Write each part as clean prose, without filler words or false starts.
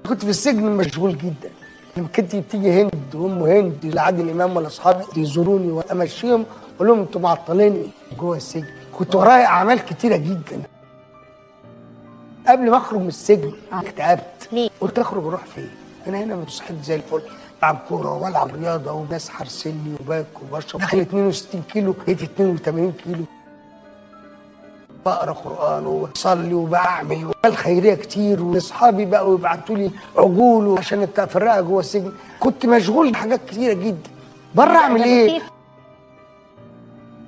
كنت في السجن مشغول جدا. لما كنت تيجي هند وام هند لعادل امام ولا اصحابي يزوروني وامشيهم اقول لهم انتوا معطليني جوه السجن. كنت ورايا اعمال كتيره جدا. قبل ما اخرج من السجن اكتئبت. ليه؟ قلت اخرج اروح فين؟ انا هنا صحيت زي الفل، بلعب كوره والعب رياضه وناس حارسيني وباكل وبشرب. داخل 62 كيلو بقيت 82 كيلو. بقرا قران وبصلي وبعمل اعمال خيريه كتير، واصحابي بقوا يبعتوا لي عجول عشان اتفرقها جوه السجن. كنت مشغول بحاجات كتيره جدا. بره اعمل ايه؟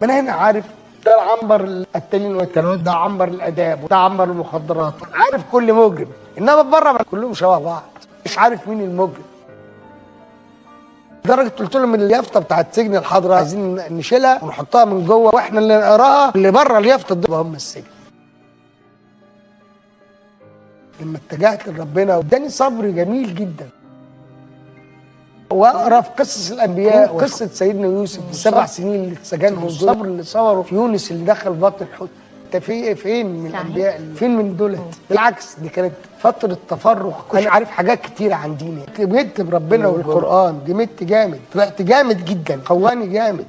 ما انا هنا عارف ده عنبر القتالين والتنوير، ده عنبر الاداب، وده عنبر المخدرات، عارف كل مجرم. انما بره كلهم شبه بعض، مش عارف مين المجرم. لدرجه قلت لهم اليافطه بتاعت سجن الحضره عايزين نشيلها ونحطها من جوه واحنا اللي نقراها، اللي بره اليافطه دول هم السجن. لما اتجهت لربنا واداني صبر جميل جدا. واقرا في قصص الانبياء وقصه سيدنا يوسف ال7 سنين اللي اتسجنهم، الصبر اللي صبروا في يونس اللي دخل بطن الحوت. انت فين من الانبياء؟ فين من دولت؟ بالعكس دي كانت فتره تفرغ. انا عارف حاجات كتيره عن ديني، جمدت بربنا والقران، جمدت جامد، طلعت جامد جدا، قواني جامد.